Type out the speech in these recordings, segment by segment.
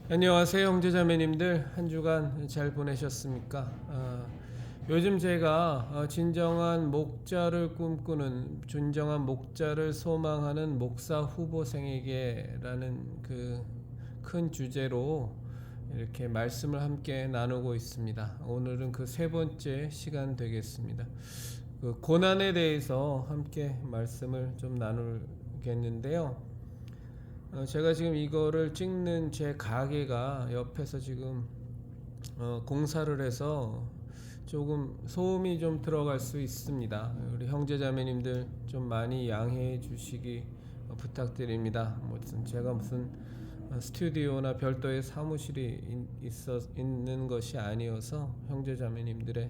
안녕하세요, 형제자매님들. 한 주간 잘 보내셨습니까? 요즘 제가 진정한 목자를 꿈꾸는, 진정한 목자를 소망하는 목사 후보생에게라는 그 큰 주제로 이렇게 말씀을 함께 나누고 있습니다. 오늘은 그 세 번째 시간 되겠습니다. 그 고난에 대해서 함께 말씀을 좀 나누겠는데요. 제가 지금 이거를 찍는 제 가게가 옆에서 지금 공사를 해서 조금 소음이 좀 들어갈 수 있습니다. 우리 형제자매님들 좀 많이 양해해 주시기 부탁드립니다. 무슨 스튜디오나 별도의 사무실이 있는 것이 아니어서 형제자매님들의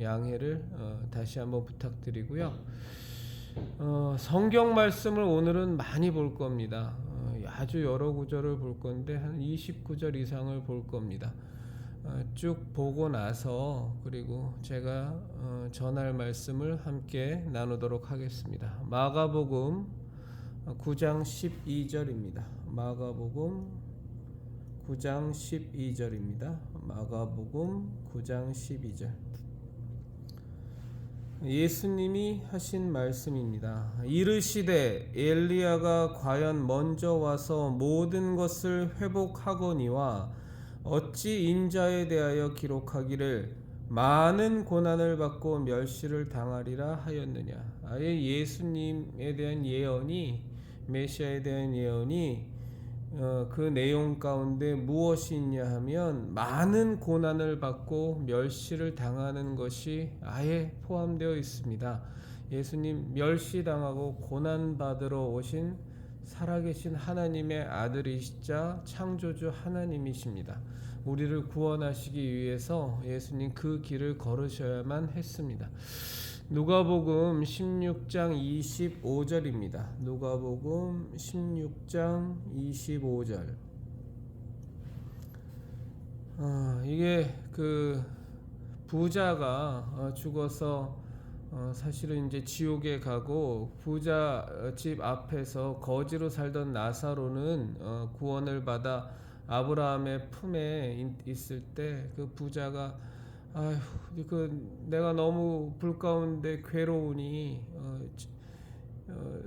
양해를 다시 한번 부탁드리고요. 성경 말씀을 오늘은 많이 볼 겁니다. 아주 여러 구절을 볼 건데 한 20구절 이상을 볼 겁니다. 쭉 보고 나서 그리고 제가 전할 말씀을 함께 나누도록 하겠습니다. 마가복음 9장 12절입니다. 마가복음 9장 12절입니다. 마가복음 9장 12절. 예수님이 하신 말씀입니다. 이르시되 엘리야가 과연 먼저 와서 모든 것을 회복하거니와 어찌 인자에 대하여 기록하기를 많은 고난을 받고 멸시를 당하리라 하였느냐. 아예 예수님에 대한 예언이, 메시아에 대한 예언이 그 내용 가운데 무엇이 있냐 하면 많은 고난을 받고 멸시를 당하는 것이 아예 포함되어 있습니다. 예수님 멸시당하고 고난받으러 오신 살아계신 하나님의 아들이시자 창조주 하나님이십니다. 우리를 구원하시기 위해서 예수님 그 길을 걸으셔야만 했습니다. 누가복음 16장 25절입니다. 누가복음 16장 25절. 이게 그 부자가 죽어서 사실은 이제 지옥에 가고 부자 집 앞에서 거지로 살던 나사로는 구원을 받아 아브라함의 품에 있을 때 그 부자가 아휴, 내가 너무 불 가운데 괴로우니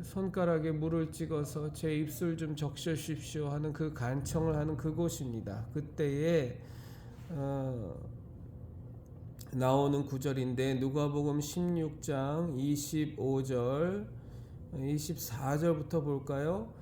손가락에 물을 찍어서 제 입술 좀 적셔주십시오 하는 그 간청을 하는 그곳입니다. 그때에 나오는 구절인데 누가복음 16장 25절 24절부터 볼까요?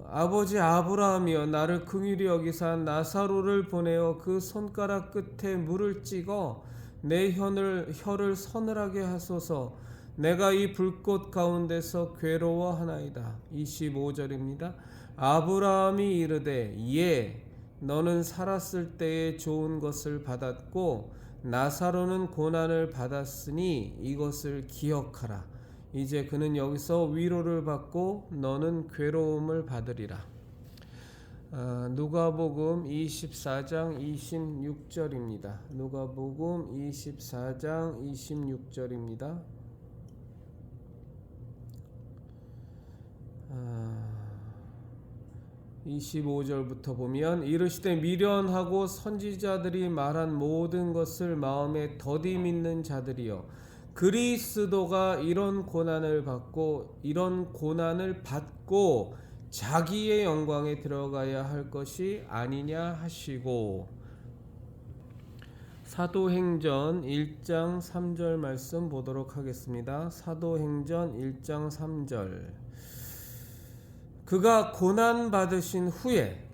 아버지 아브라함이여 나를 긍휼히 여기사 나사로를 보내어 그 손가락 끝에 물을 찍어 내 혀를 서늘하게 하소서. 내가 이 불꽃 가운데서 괴로워하나이다. 25절입니다. 아브라함이 이르되 예 너는 살았을 때에 좋은 것을 받았고 나사로는 고난을 받았으니 이것을 기억하라. 이제 그는 여기서 위로를 받고 너는 괴로움을 받으리라. 누가복음 24장 26절입니다. 누가복음 24장 26절입니다. 25절부터 보면 이르시되 미련하고 선지자들이 말한 모든 것을 마음에 더디 믿는 자들이여 그리스도가 이런 고난을 받고 자기의 영광에 들어가야 할 것이 아니냐 하시고. 사도행전 1장 3절 말씀 보도록 하겠습니다. 사도행전 1장 3절. 그가 고난 받으신 후에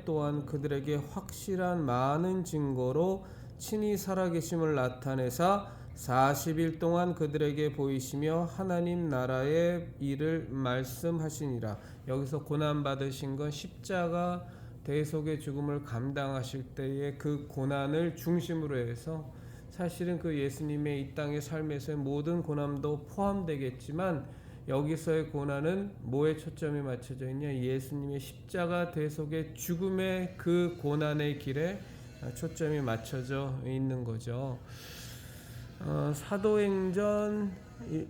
또한 그들에게 확실한 많은 증거로 친히 살아계심을 나타내사 40일 동안 그들에게 보이시며 하나님 나라의 일을 말씀하시니라. 여기서 고난 받으신 건 십자가 대속의 죽음을 감당하실 때의 그 고난을 중심으로 해서 사실은 그 예수님의 이 땅의 삶에서의 모든 고난도 포함되겠지만 여기서의 고난은 뭐에 초점이 맞춰져 있냐? 예수님의 십자가 대속의 죽음의 그 고난의 길에 초점이 맞춰져 있는 거죠. 사도행전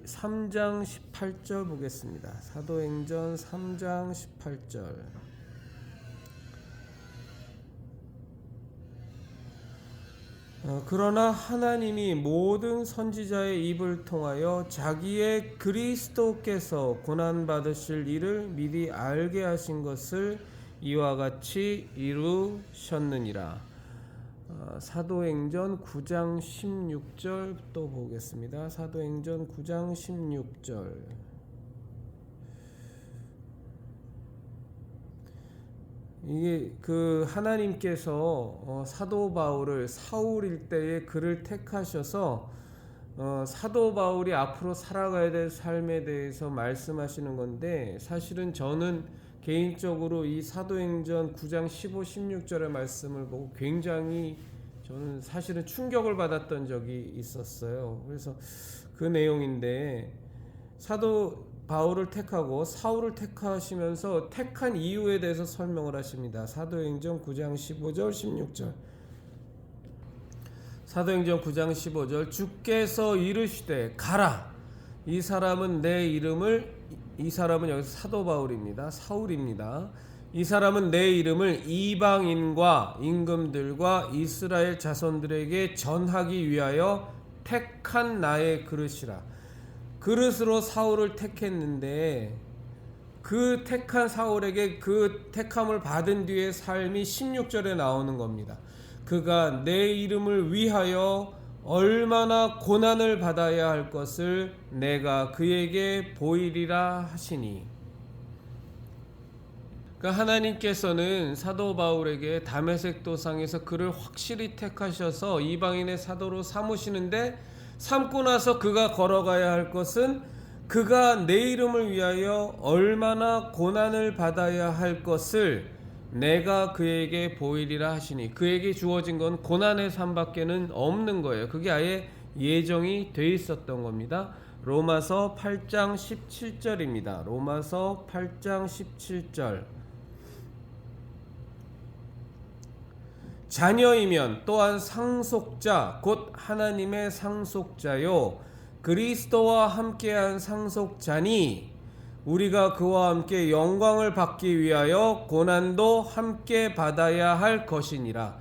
3장 18절 보겠습니다. 사도행전 3장 18절. 그러나 하나님이 모든 선지자의 입을 통하여 자기의 그리스도께서 고난받으실 일을 미리 알게 하신 것을 이와 같이 이루셨느니라. 사도행전 9장 16절 또 보겠습니다. 사도행전 9장 16절. 이게 하나님께서 사도 바울을 사울 일대에 그를 택하셔서 사도 바울이 앞으로 살아가야 될 삶에 대해서 말씀하시는 건데, 사실은 저는 개인적으로 이 사도행전 9장 15, 16절의 말씀을 보고 굉장히 저는 사실은 충격을 받았던 적이 있었어요. 그래서 그 내용인데, 사도 바울을 택하고 사울을 택하시면서 택한 이유에 대해서 설명을 하십니다. 사도행전 9장 15절 16절. 사도행전 9장 15절. 주께서 이르시되 가라. 이 사람은 이 사람은 여기서 사도 바울입니다. 사울입니다. 이 사람은 내 이름을 이방인과 임금들과 이스라엘 자손들에게 전하기 위하여 택한 나의 그릇이라. 그릇으로 사울을 택했는데, 그 택한 사울에게 그 택함을 받은 뒤의 삶이 16절에 나오는 겁니다. 그가 내 이름을 위하여 얼마나 고난을 받아야 할 것을 내가 그에게 보이리라 하시니. 그러니까 하나님께서는 사도 바울에게 다메섹 도상에서 그를 확실히 택하셔서 이방인의 사도로 삼으시는데, 삼고 나서 그가 걸어가야 할 것은 그가 내 이름을 위하여 얼마나 고난을 받아야 할 것을 내가 그에게 보이리라 하시니. 그에게 주어진 건 고난의 삶밖에는 없는 거예요. 그게 아예 예정이 돼 있었던 겁니다. 로마서 8장 17절입니다. 로마서 8장 17절. 자녀이면 또한 상속자 곧 하나님의 상속자요 그리스도와 함께한 상속자니, 우리가 그와 함께 영광을 받기 위하여 고난도 함께 받아야 할 것이니라.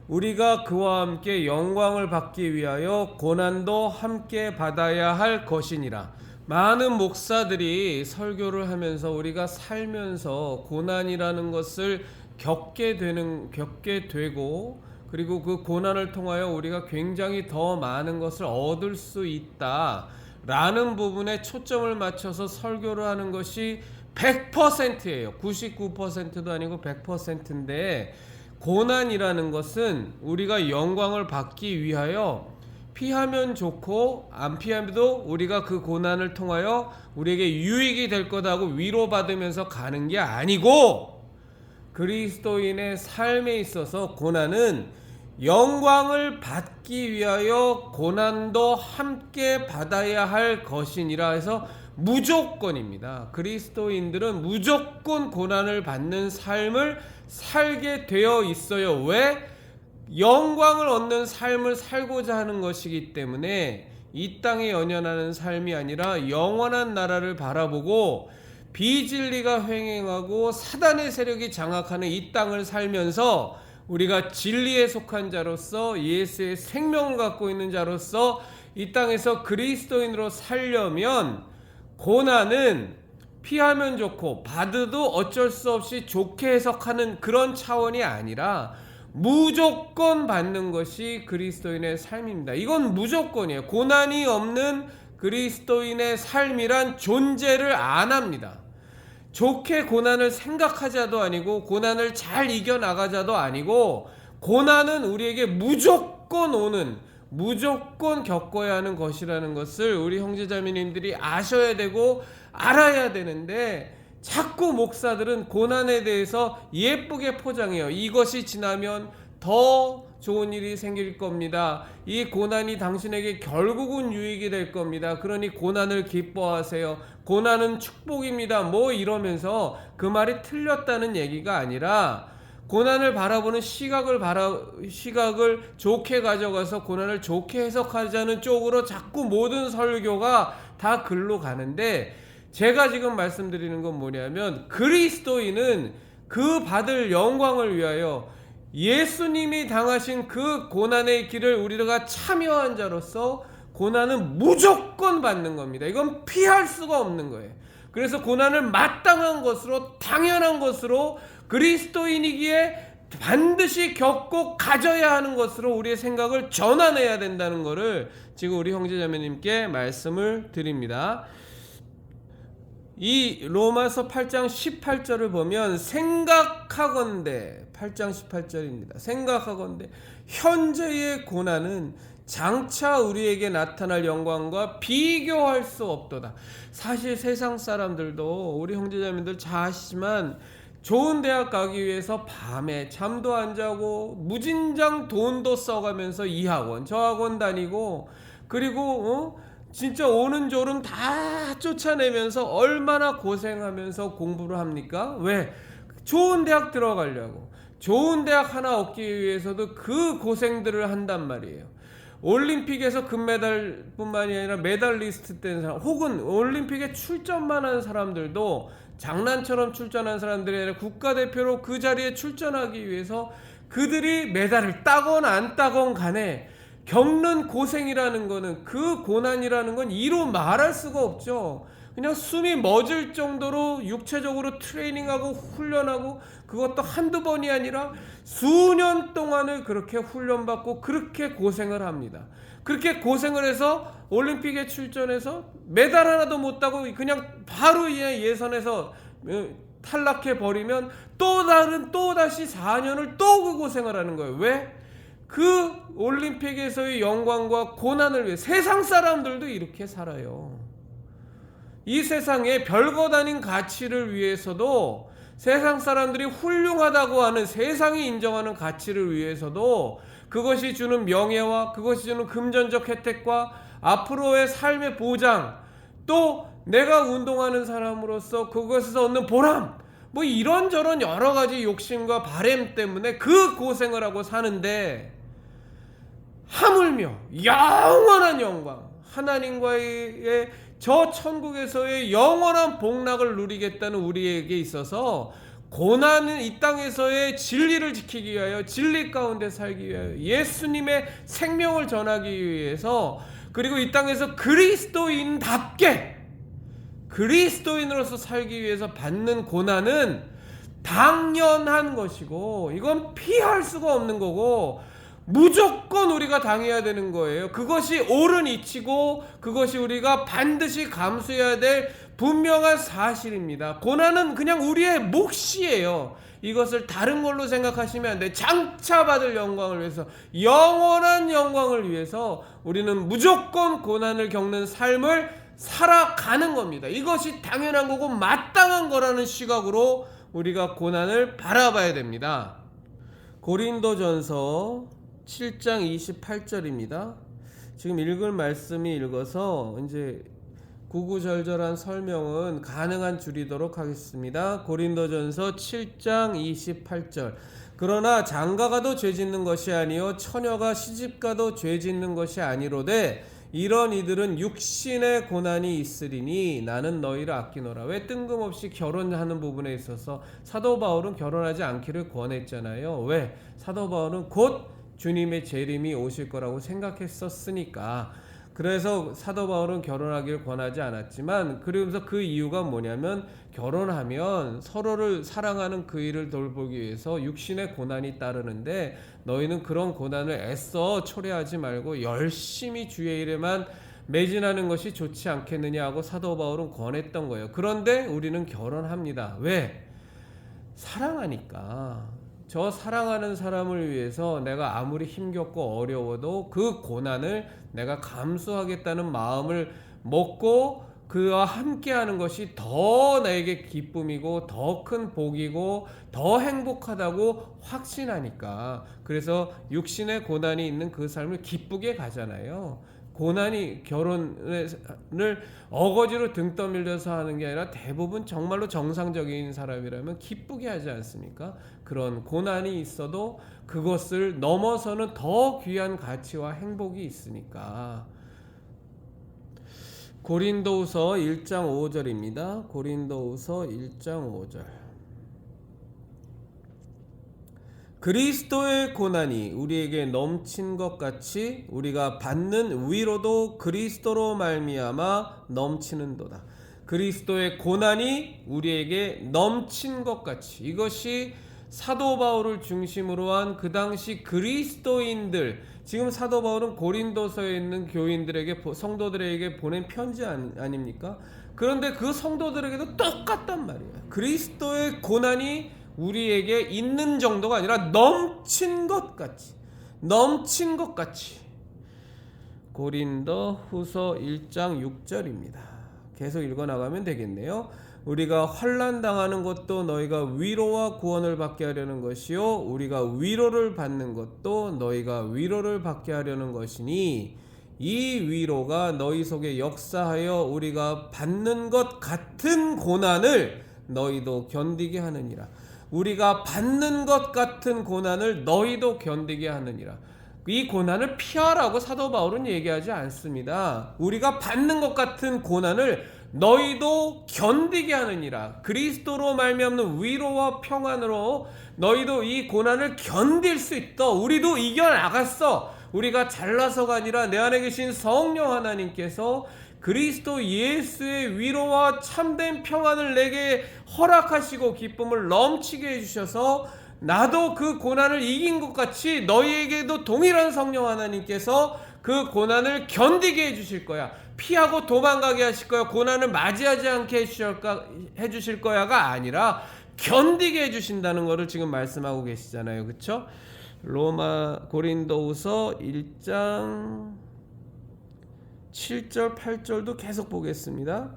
우리가 그와 함께 영광을 받기 위하여 고난도 함께 받아야 할 것이니라. 많은 목사들이 설교를 하면서 우리가 살면서 고난이라는 것을 겪게 되고, 그리고 그 고난을 통하여 우리가 굉장히 더 많은 것을 얻을 수 있다 라는 부분에 초점을 맞춰서 설교를 하는 것이 100%예요. 99%도 아니고 100%인데, 고난이라는 것은 우리가 영광을 받기 위하여 피하면 좋고 안 피하면도 우리가 그 고난을 통하여 우리에게 유익이 될 거다고 위로받으면서 가는 게 아니고, 그리스도인의 삶에 있어서 고난은 영광을 받기 위하여 고난도 함께 받아야 할 것이니라 해서 무조건입니다. 그리스도인들은 무조건 고난을 받는 삶을 살게 되어 있어요. 왜? 영광을 얻는 삶을 살고자 하는 것이기 때문에, 이 땅에 연연하는 삶이 아니라 영원한 나라를 바라보고 비진리가 횡행하고 사단의 세력이 장악하는 이 땅을 살면서 우리가 진리에 속한 자로서 예수의 생명을 갖고 있는 자로서 이 땅에서 그리스도인으로 살려면, 고난은 피하면 좋고 받아도 어쩔 수 없이 좋게 해석하는 그런 차원이 아니라 무조건 받는 것이 그리스도인의 삶입니다. 이건 무조건이에요. 고난이 없는 그리스도인의 삶이란 존재를 안 합니다. 좋게 고난을 생각하자도 아니고 고난을 잘 이겨나가자도 아니고, 고난은 우리에게 무조건 오는, 무조건 겪어야 하는 것이라는 것을 우리 형제자매님들이 아셔야 되고 알아야 되는데, 자꾸 목사들은 고난에 대해서 예쁘게 포장해요. 이것이 지나면 더 좋은 일이 생길 겁니다. 이 고난이 당신에게 결국은 유익이 될 겁니다. 그러니 고난을 기뻐하세요. 고난은 축복입니다. 뭐 이러면서 그 말이 틀렸다는 얘기가 아니라, 고난을 바라보는 시각을 좋게 가져가서 고난을 좋게 해석하자는 쪽으로 자꾸 모든 설교가 다 글로 가는데, 제가 지금 말씀드리는 건 뭐냐면, 그리스도인은 그 받을 영광을 위하여 예수님이 당하신 그 고난의 길을 우리가 참여한 자로서 고난은 무조건 받는 겁니다. 이건 피할 수가 없는 거예요. 그래서 고난을 마땅한 것으로, 당연한 것으로, 그리스도인이기에 반드시 겪고 가져야 하는 것으로 우리의 생각을 전환해야 된다는 것을 지금 우리 형제자매님께 말씀을 드립니다. 이 로마서 8장 18절을 보면 생각하건대, 8장 18절입니다. 생각하건대 현재의 고난은 장차 우리에게 나타날 영광과 비교할 수 없도다. 사실 세상 사람들도, 우리 형제자매들 잘 아시지만, 좋은 대학 가기 위해서 밤에 잠도 안 자고 무진장 돈도 써가면서 이 학원 저 학원 다니고, 그리고 진짜 오는 졸음 다 쫓아내면서 얼마나 고생하면서 공부를 합니까? 왜? 좋은 대학 들어가려고. 좋은 대학 하나 얻기 위해서도 그 고생들을 한단 말이에요. 올림픽에서 금메달 뿐만이 아니라 메달리스트 된 사람, 혹은 올림픽에 출전만 한 사람들도 장난처럼 출전한 사람들이 아니라 국가대표로 그 자리에 출전하기 위해서 그들이 메달을 따건 안 따건 간에 겪는 고생이라는 거는, 그 고난이라는 건 이로 말할 수가 없죠. 그냥 숨이 멎을 정도로 육체적으로 트레이닝하고 훈련하고, 그것도 한두 번이 아니라 수년 동안을 그렇게 훈련받고 그렇게 고생을 합니다. 그렇게 고생을 해서 올림픽에 출전해서 메달 하나도 못 따고 그냥 바로 예선에서 탈락해 버리면 또다시 4년을 또 그 고생을 하는 거예요. 왜? 그 올림픽에서의 영광과 고난을 위해. 세상 사람들도 이렇게 살아요. 이 세상에 별것 아닌 가치를 위해서도, 세상 사람들이 훌륭하다고 하는, 세상이 인정하는 가치를 위해서도, 그것이 주는 명예와 그것이 주는 금전적 혜택과 앞으로의 삶의 보장, 또 내가 운동하는 사람으로서 그것에서 얻는 보람, 뭐 이런저런 여러 가지 욕심과 바램 때문에 그 고생을 하고 사는데, 하물며 영원한 영광, 하나님과의 저 천국에서의 영원한 복락을 누리겠다는 우리에게 있어서 고난은 이 땅에서의 진리를 지키기 위하여, 진리 가운데 살기 위하여, 예수님의 생명을 전하기 위해서, 그리고 이 땅에서 그리스도인답게 그리스도인으로서 살기 위해서 받는 고난은 당연한 것이고, 이건 피할 수가 없는 거고 무조건 우리가 당해야 되는 거예요. 그것이 옳은 이치고 그것이 우리가 반드시 감수해야 될 분명한 사실입니다. 고난은 그냥 우리의 몫이에요. 이것을 다른 걸로 생각하시면 안 돼. 장차 받을 영광을 위해서, 영원한 영광을 위해서 우리는 무조건 고난을 겪는 삶을 살아가는 겁니다. 이것이 당연한 거고 마땅한 거라는 시각으로 우리가 고난을 바라봐야 됩니다. 고린도전서 7장 28절입니다. 지금 읽을 말씀이 읽어서 이제 구구절절한 설명은 가능한 줄이도록 하겠습니다. 고린도전서 7장 28절. 그러나 장가가도 죄짓는 것이 아니요 처녀가 시집가도 죄짓는 것이 아니로되 이런 이들은 육신의 고난이 있으리니 나는 너희를 아끼노라. 왜 뜬금없이 결혼하는 부분에 있어서 사도 바울은 결혼하지 않기를 권했잖아요. 왜? 사도 바울은 곧 주님의 재림이 오실 거라고 생각했었으니까. 그래서 사도 바울은 결혼하기를 권하지 않았지만, 그러면서 그 이유가 뭐냐면, 결혼하면 서로를 사랑하는 그 일을 돌보기 위해서 육신의 고난이 따르는데 너희는 그런 고난을 애써 초래하지 말고 열심히 주의 일에만 매진하는 것이 좋지 않겠느냐 하고 사도 바울은 권했던 거예요. 그런데 우리는 결혼합니다. 왜? 사랑하니까. 저 사랑하는 사람을 위해서 내가 아무리 힘겹고 어려워도 그 고난을 내가 감수하겠다는 마음을 먹고 그와 함께하는 것이 더 나에게 기쁨이고 더 큰 복이고 더 행복하다고 확신하니까. 그래서 육신의 고난이 있는 그 삶을 기쁘게 가잖아요. 고난이, 결혼을 어거지로 등 떠밀려서 하는 게 아니라 대부분 정말로 정상적인 사람이라면 기쁘게 하지 않습니까? 그런 고난이 있어도 그것을 넘어서는 더 귀한 가치와 행복이 있으니까. 고린도후서 1장 5절입니다. 고린도후서 1장 5절. 그리스도의 고난이 우리에게 넘친 것 같이 우리가 받는 위로도 그리스도로 말미암아 넘치는도다. 그리스도의 고난이 우리에게 넘친 것 같이, 이것이 사도 바울을 중심으로 한 그 당시 그리스도인들, 지금 사도 바울은 고린도서에 있는 교인들에게, 성도들에게 보낸 편지 아닙니까? 그런데 그 성도들에게도 똑같단 말이에요. 그리스도의 고난이 우리에게 있는 정도가 아니라 넘친 것 같이, 넘친 것 같이. 고린도 후서 1장 6절입니다. 계속 읽어나가면 되겠네요. 우리가 환난 당하는 것도 너희가 위로와 구원을 받게 하려는 것이요 우리가 위로를 받는 것도 너희가 위로를 받게 하려는 것이니 이 위로가 너희 속에 역사하여 우리가 받는 것 같은 고난을 너희도 견디게 하느니라. 우리가 받는 것 같은 고난을 너희도 견디게 하느니라. 이 고난을 피하라고 사도 바울은 얘기하지 않습니다. 우리가 받는 것 같은 고난을 너희도 견디게 하느니라. 그리스도로 말미암는 위로와 평안으로 너희도 이 고난을 견딜 수 있다. 우리도 이겨나갔어. 우리가 잘나서가 아니라 내 안에 계신 성령 하나님께서 그리스도 예수의 위로와 참된 평안을 내게 허락하시고 기쁨을 넘치게 해주셔서 나도 그 고난을 이긴 것 같이 너희에게도 동일한 성령 하나님께서 그 고난을 견디게 해주실 거야. 피하고 도망가게 하실 거야. 고난을 맞이하지 않게 해주실 거야가 아니라 견디게 해주신다는 것을 지금 말씀하고 계시잖아요. 그렇죠? 고린도후서 1장 7절 8절도 계속 보겠습니다.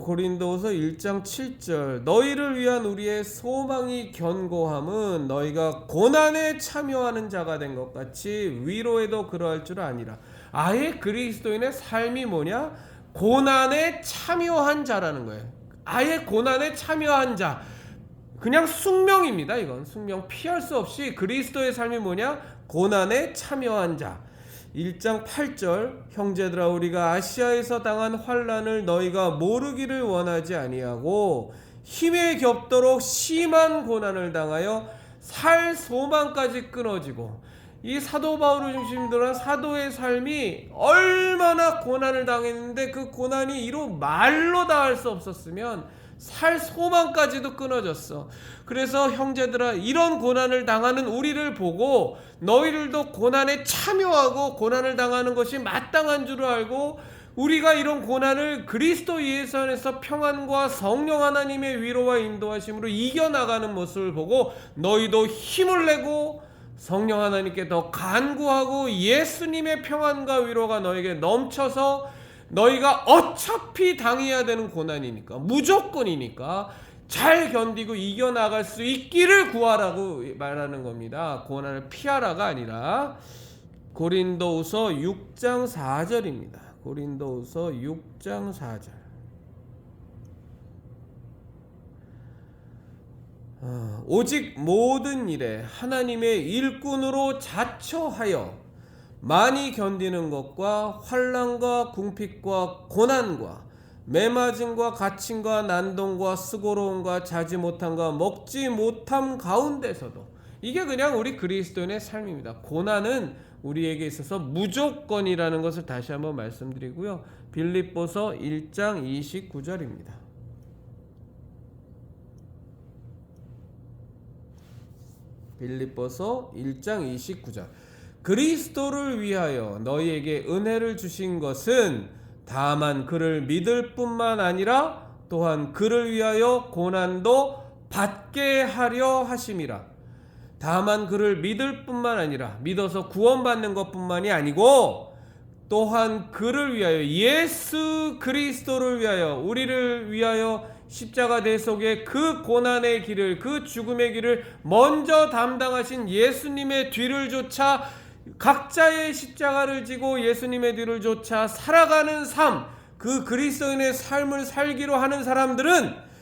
고린도후서 1장 7절 너희를 위한 우리의 소망이 견고함은 너희가 고난에 참여하는 자가 된 것 같이 위로에도 그러할 줄 아니라. 아예 그리스도인의 삶이 뭐냐? 고난에 참여한 자라는 거예요. 아예 고난에 참여한 자. 그냥 숙명입니다. 이건 숙명. 피할 수 없이 그리스도의 삶이 뭐냐? 고난에 참여한 자. 1장 8절 형제들아 우리가 아시아에서 당한 환난을 너희가 모르기를 원하지 아니하고 힘에 겹도록 심한 고난을 당하여 살 소망까지 끊어지고. 이 사도 바울을 중심으로 한 사도의 삶이 얼마나 고난을 당했는데 그 고난이 이루 말로 다 할 수 없었으면 살 소망까지도 끊어졌어. 그래서 형제들아 이런 고난을 당하는 우리를 보고 너희들도 고난에 참여하고 고난을 당하는 것이 마땅한 줄 알고 우리가 이런 고난을 그리스도 예수 안에서 평안과 성령 하나님의 위로와 인도하심으로 이겨나가는 모습을 보고 너희도 힘을 내고 성령 하나님께 더 간구하고 예수님의 평안과 위로가 너에게 넘쳐서 너희가 어차피 당해야 되는 고난이니까 무조건이니까 잘 견디고 이겨나갈 수 있기를 구하라고 말하는 겁니다. 고난을 피하라가 아니라. 고린도후서 6장 4절입니다. 고린도후서 6장 4절 오직 모든 일에 하나님의 일꾼으로 자처하여 많이 견디는 것과 환난과 궁핍과 고난과 매맞음과 갇힘과 난동과 수고로움과 자지 못함과 먹지 못함 가운데서도 이게 그냥 우리 그리스도인의 삶입니다. 고난은 우리에게 있어서 무조건이라는 것을 다시 한번 말씀드리고요. 빌립보서 1장 29절입니다. 빌립보서 1장 29절 그리스도를 위하여 너희에게 은혜를 주신 것은 다만 그를 믿을 뿐만 아니라 또한 그를 위하여 고난도 받게 하려 하심이라. 다만 그를 믿을 뿐만 아니라 믿어서 구원받는 것뿐만이 아니고 또한 그를 위하여 예수 그리스도를 위하여 우리를 위하여 십자가 대속의 그 고난의 길을 그 죽음의 길을 먼저 담당하신 예수님의 뒤를 쫓아 각자의 십자가를 지고 예수님의 뒤를 쫓아 살아가는 삶, 그 그리스도인의 삶을 살기로 하는 사람들은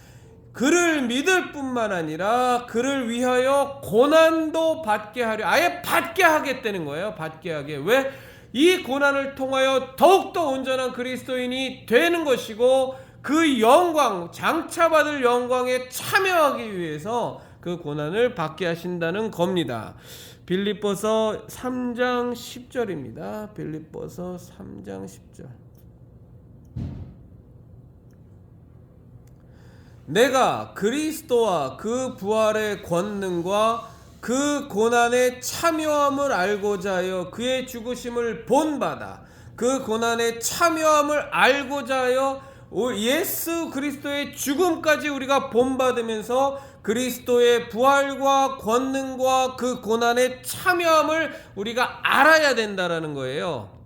그를 믿을 뿐만 아니라 그를 위하여 고난도 받게 하려, 아예 받게 하겠다는 거예요. 받게 하게. 왜? 이 고난을 통하여 더욱더 온전한 그리스도인이 되는 것이고 그 영광, 장차받을 영광에 참여하기 위해서 그 고난을 받게 하신다는 겁니다. 빌립보서 3장 10절입니다. 빌립보서 3장 10절. 내가 그리스도와 그 부활의 권능과 그 고난의 참여함을 알고자 하여 그의 죽으심을 본받아 그 고난의 참여함을 알고자 하여 예수 그리스도의 죽음까지 우리가 본받으면서 그리스도의 부활과 권능과 그 고난의 참여함을 우리가 알아야 된다라는 거예요.